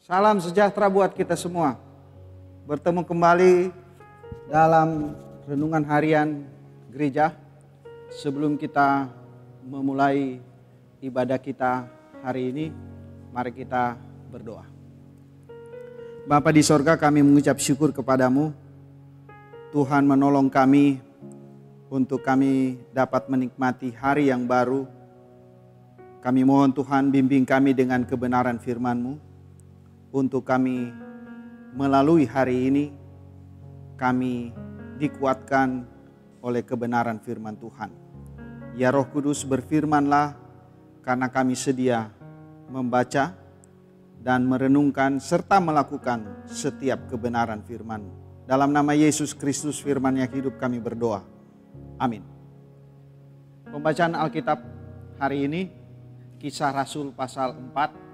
Salam sejahtera buat kita semua. Bertemu kembali dalam renungan harian gereja. Sebelum kita memulai ibadah kita hari ini, mari kita berdoa. Bapa di sorga, kami mengucap syukur kepadamu. Tuhan menolong kami untuk kami dapat menikmati hari yang baru. Kami mohon Tuhan bimbing kami dengan kebenaran firman-Mu. Untuk kami melalui hari ini, kami dikuatkan oleh kebenaran firman Tuhan. Ya Roh Kudus, berfirmanlah, karena kami sedia membaca dan merenungkan serta melakukan setiap kebenaran firman-Mu. Dalam nama Yesus Kristus firman yang hidup kami berdoa. Amin. Pembacaan Alkitab hari ini, Kisah Rasul pasal 4.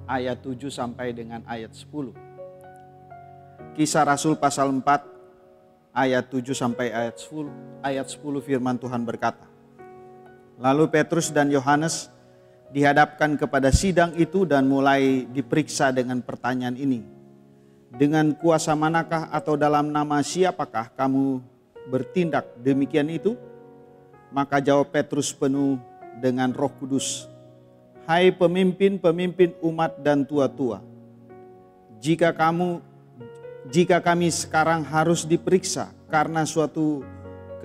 Ayat 7 sampai dengan ayat 10. Kisah Rasul pasal 4 ayat 7 sampai ayat 10. Ayat 10 firman Tuhan berkata, lalu Petrus dan Yohanes dihadapkan kepada sidang itu dan mulai diperiksa dengan pertanyaan ini. Dengan kuasa manakah atau dalam nama siapakah kamu bertindak demikian itu? Maka jawab Petrus penuh dengan Roh Kudus, hai pemimpin-pemimpin umat dan tua-tua, jika kami sekarang harus diperiksa karena suatu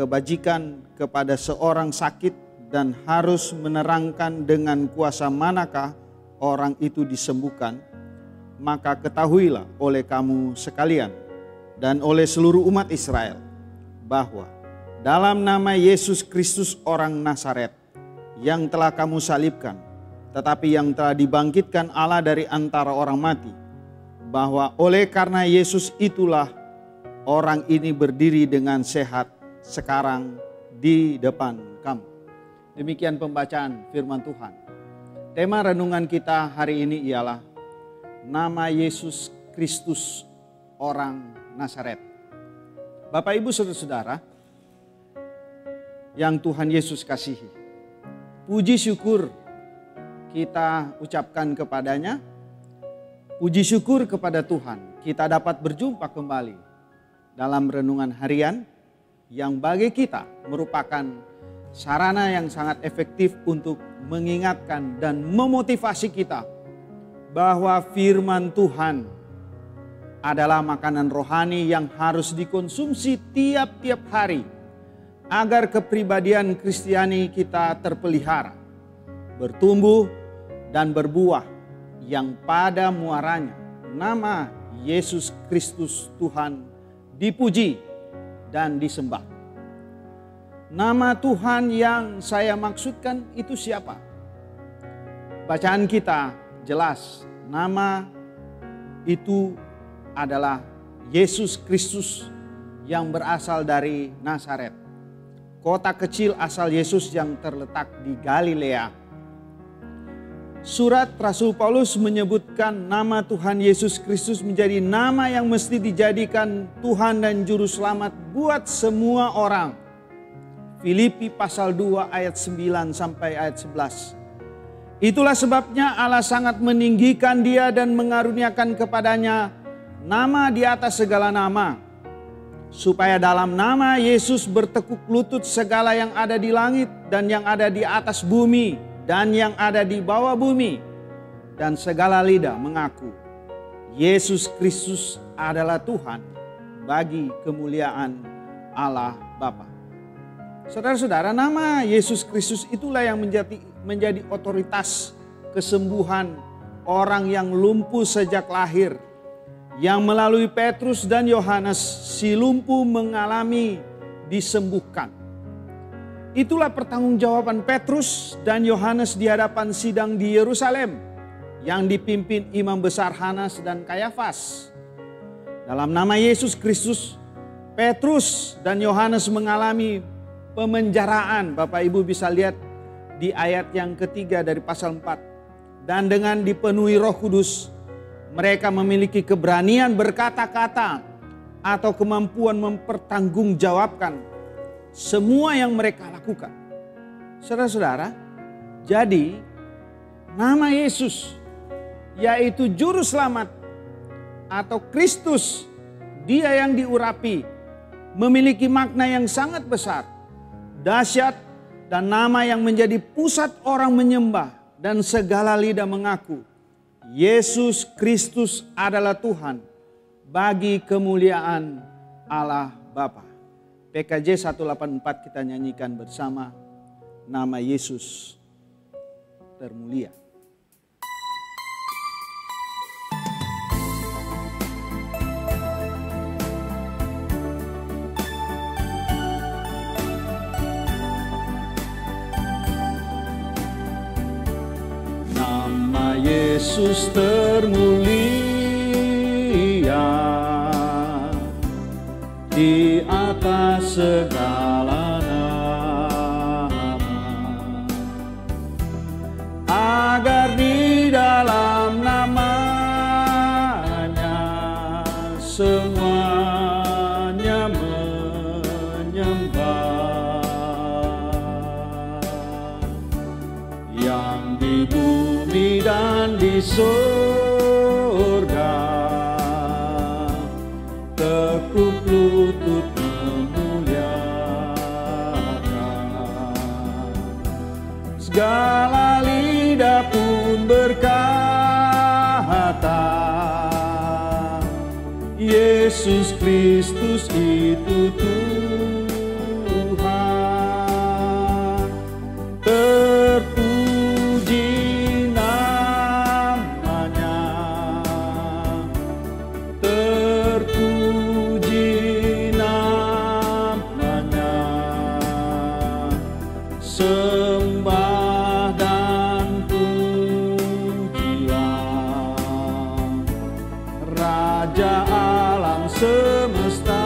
kebajikan kepada seorang sakit dan harus menerangkan dengan kuasa manakah orang itu disembuhkan, maka ketahuilah oleh kamu sekalian dan oleh seluruh umat Israel bahwa dalam nama Yesus Kristus orang Nazaret yang telah kamu salibkan, tetapi yang telah dibangkitkan Allah dari antara orang mati, bahwa oleh karena Yesus itulah orang ini berdiri dengan sehat sekarang di depan kamu. Demikian pembacaan firman Tuhan. Tema renungan kita hari ini ialah nama Yesus Kristus orang Nazaret. Bapak Ibu saudara-saudara yang Tuhan Yesus kasihi, puji syukur kita ucapkan kepadanya. Puji syukur kepada Tuhan, kita dapat berjumpa kembali dalam renungan harian yang bagi kita merupakan sarana yang sangat efektif untuk mengingatkan dan memotivasi kita bahwa firman Tuhan adalah makanan rohani yang harus dikonsumsi tiap-tiap hari agar kepribadian Kristiani kita terpelihara, bertumbuh dan berbuah yang pada muaranya nama Yesus Kristus Tuhan dipuji dan disembah. Nama Tuhan yang saya maksudkan itu siapa? Bacaan kita jelas, nama itu adalah Yesus Kristus yang berasal dari Nazaret, kota kecil asal Yesus yang terletak di Galilea. Surat Rasul Paulus menyebutkan nama Tuhan Yesus Kristus menjadi nama yang mesti dijadikan Tuhan dan Juru Selamat buat semua orang. Filipi pasal 2 ayat 9 sampai ayat 11. Itulah sebabnya Allah sangat meninggikan dia dan mengaruniakan kepadanya nama di atas segala nama, supaya dalam nama Yesus bertekuk lutut segala yang ada di langit dan yang ada di atas bumi dan yang ada di bawah bumi, dan segala lidah mengaku Yesus Kristus adalah Tuhan, bagi kemuliaan Allah Bapa. Saudara-saudara, nama Yesus Kristus itulah yang menjadi otoritas kesembuhan orang yang lumpuh sejak lahir, yang melalui Petrus dan Yohanes si lumpuh mengalami disembuhkan. Itulah pertanggungjawaban Petrus dan Yohanes di hadapan sidang di Yerusalem yang dipimpin imam besar Hanas dan Kayafas. Dalam nama Yesus Kristus, Petrus dan Yohanes mengalami pemenjaraan. Bapak Ibu bisa lihat di ayat yang ketiga dari pasal 4. Dan dengan dipenuhi Roh Kudus, mereka memiliki keberanian berkata-kata atau kemampuan mempertanggungjawabkan semua yang mereka lakukan. Saudara-saudara, jadi nama Yesus yaitu Juru Selamat atau Kristus, Dia yang diurapi, memiliki makna yang sangat besar, dahsyat, dan nama yang menjadi pusat orang menyembah dan segala lidah mengaku Yesus Kristus adalah Tuhan bagi kemuliaan Allah Bapa. PKJ 184 kita nyanyikan bersama, nama Yesus termulia. Nama Yesus termulia di atas segala nama, agar di dalam namanya semuanya menyembah, yang di bumi dan di surga tekuk lutut memuliakan, segala lidah pun berkata Yesus Kristus itu Tuhan. Terpuji namanya, terpuji namanya, sembah dan pujian Raja alam semesta,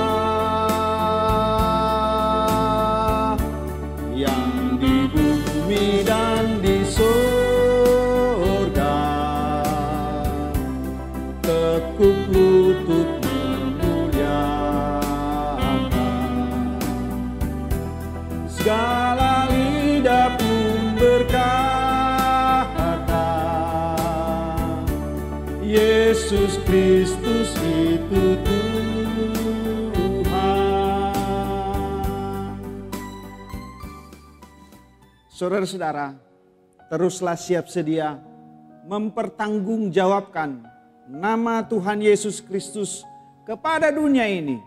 yang di bumi dan di surga tekuk lutut memuliakan, segala lidah pun berkata Yesus Kristus itu Tuhan. Saudara-saudara, teruslah siap sedia mempertanggungjawabkan nama Tuhan Yesus Kristus kepada dunia ini.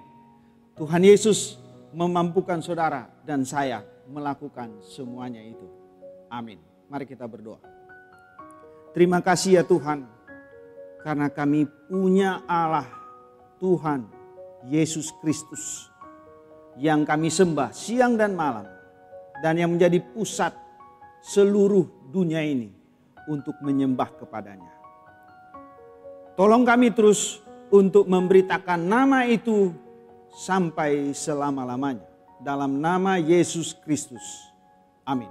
Tuhan Yesus memampukan saudara dan saya melakukan semuanya itu. Amin. Mari kita berdoa. Terima kasih ya Tuhan, karena kami punya Allah, Tuhan Yesus Kristus, yang kami sembah siang dan malam, dan yang menjadi pusat seluruh dunia ini untuk menyembah kepadanya. Tolong kami terus untuk memberitakan nama itu sampai selama-lamanya. Dalam nama Yesus Kristus. Amin.